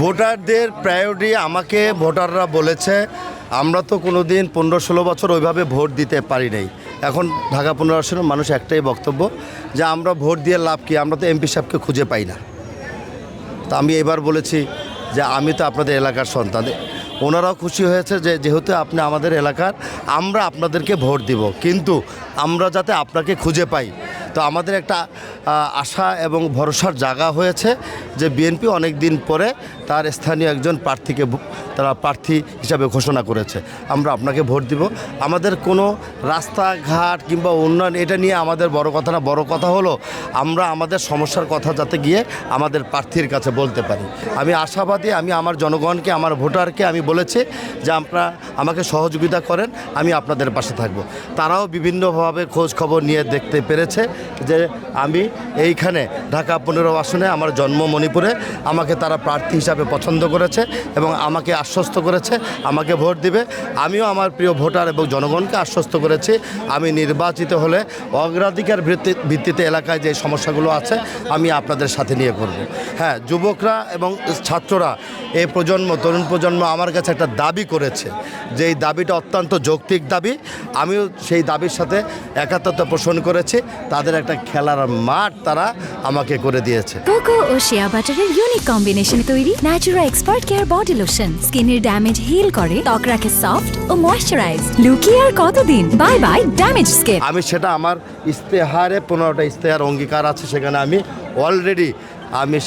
ভোটারদের প্রায়োরিটি আমাকে ভোটাররা বলেছে, আমরা তো কোনো দিন 15-16 বছর ওইভাবে ভোট দিতে পারি নাই। এখন ঢাকা 15 আসনের মানুষ একটাই বক্তব্য যে আমরা ভোট দিয়ে লাভ কি, আমরা তো এমপি সাহেবকে খুঁজে পাই না। তা আমি এবার বলেছি যে আমি তো আপনাদের এলাকার সন্তান। ওনারাও খুশি হয়েছে যে যেহেতু আপনি আমাদের এলাকার, আমরা আপনাদেরকে ভোট দিব, কিন্তু আমরা যাতে আপনাকে খুঁজে পাই। তো আমাদের একটা আশা এবং ভরসার জায়গা হয়েছে যে বিএনপি অনেক দিন পরে তার স্থানীয় একজন প্রার্থীকে তারা প্রার্থী হিসাবে ঘোষণা করেছে। আমরা আপনাকে ভোট দিব। আমাদের কোনো রাস্তাঘাট কিংবা উন্নয়ন এটা নিয়ে আমাদের বড় কথা না। বড় কথা হলো আমরা আমাদের সমস্যার কথা যাতে গিয়ে আমাদের প্রার্থীর কাছে বলতে পারি। আমি আশাবাদী, আমি আমার জনগণকে, আমার ভোটারকে আমি বলেছি যে আপনারা আমাকে সহযোগিতা করেন, আমি আপনাদের পাশে থাকব। তারাও বিভিন্নভাবে খোঁজ খবর নিয়ে দেখতে পেরেছে যে আমি এইখানে ঢাকা 15 আসনে, আমার জন্ম মণিপুরে, আমাকে তারা প্রার্থী হিসাবে পছন্দ করেছে এবং আমাকে আশ্বস্ত করেছে আমাকে ভোট দিবে। আমিও আমার প্রিয় ভোটার এবং জনগণকে আশ্বস্ত করেছি আমি নির্বাচিত হলে অগ্রাধিকার ভিত্তিতে এলাকায় যে সমস্যাগুলো আছে আমি আপনাদের সাথে নিয়ে করব। হ্যাঁ, যুবকরা এবং ছাত্ররা, এই প্রজন্ম, তরুণ প্রজন্ম আমার কাছে একটা দাবি করেছে, যে এই দাবিটা অত্যন্ত যৌক্তিক দাবি। আমিও সেই দাবির সাথে একাত্মতা পোষণ করেছি। তাদের একটা খেলার মাঠ তারা আমাকে করে দিয়েছে। কোকো ও শিয়া বাটারের ইউনিক কম্বিনেশনে তৈরি Natura expert care body lotion স্কিনের ড্যামেজ হিল করে, ত্বক রাখে সফট ও ময়েশ্চারাইজ। লুকিয়ে আর কতদিন, বাই বাই ড্যামেজ স্কিন। আমি সেটা আমার ইস্তেহারে 15টা ইস্তেহার অঙ্গীকার আছে, সেখানে আমি অলরেডি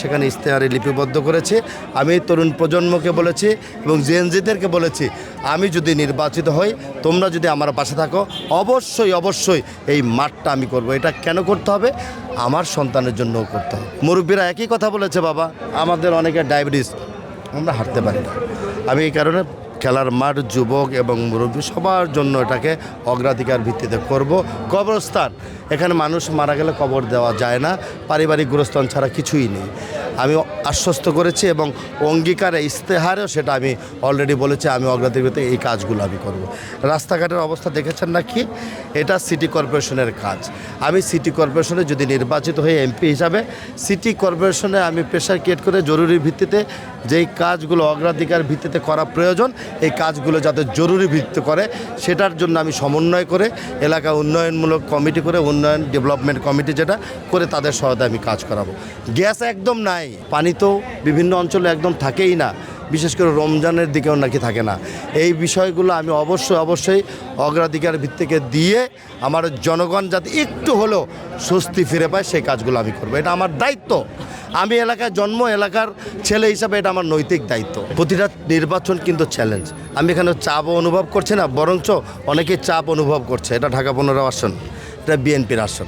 সেখানে ইস্তেহারে লিপিবদ্ধ করেছি। আমি তরুণ প্রজন্মকে বলেছি এবং জেনজিদেরকে বলেছি, আমি যদি নির্বাচিত হই, তোমরা যদি আমার পাশে থাকো, অবশ্যই অবশ্যই এই মাঠটা আমি করব। এটা কেন করতে হবে? আমার সন্তানের জন্যও করতে হবে। মুরব্বীরা একই কথা বলেছে, বাবা আমাদের অনেকের ডায়াবেটিস, আমরা হাঁটতে পারি না। আমি এই কারণে খেলার মাঠ, যুবক এবং মুরব্বী সবার জন্য এটাকে অগ্রাধিকার ভিত্তিতে করব। কবরস্থান, এখানে মানুষ মারা গেলে কবর দেওয়া যায় না, পারিবারিক গোরস্থান ছাড়া কিছুই নেই। আমি আশ্বস্ত করেছি এবং অঙ্গীকারে ইস্তেহারেও সেটা আমি অলরেডি বলেছি, আমি অগ্রাধিকার এই কাজগুলো আমি করব। রাস্তাঘাটের অবস্থা দেখেছেন না কি? এটা সিটি কর্পোরেশনের কাজ। আমি সিটি কর্পোরেশনে যদি নির্বাচিত হয়ে এমপি হিসাবে সিটি কর্পোরেশনে আমি প্রেশার ক্রিয়েট করে জরুরি ভিত্তিতে যেই কাজগুলো অগ্রাধিকার ভিত্তিতে করা প্রয়োজন, এই কাজগুলো যাতে জরুরি ভিত্তি করে সেটার জন্য আমি সমন্বয় করে এলাকা উন্নয়নমূলক কমিটি করে, উন্নয়ন ডেভেলপমেন্ট কমিটি যেটা করে, তাদের সহায়তায় আমি কাজ করাবো। গ্যাস একদম নাই, পানি তো বিভিন্ন অঞ্চলে একদম থাকেই না, বিশেষ করে রমজানের দিকেও নাকি থাকে না। এই বিষয়গুলো আমি অবশ্যই অগ্রাধিকার ভিত্তিকে দিয়ে আমার জনগণ যাতে একটু হলেও স্বস্তি ফিরে পায় সেই কাজগুলো আমি করবো। এটা আমার দায়িত্ব। আমি এলাকায় জন্ম, এলাকার ছেলে হিসাবে এটা আমার নৈতিক দায়িত্ব। প্রতিটা নির্বাচন কিন্তু চ্যালেঞ্জ। আমি এখানে চাপও অনুভব করছি না, বরঞ্চ অনেকেই চাপ অনুভব করছে। এটা ঢাকা 15 আসন, এটা বিএনপির আসন।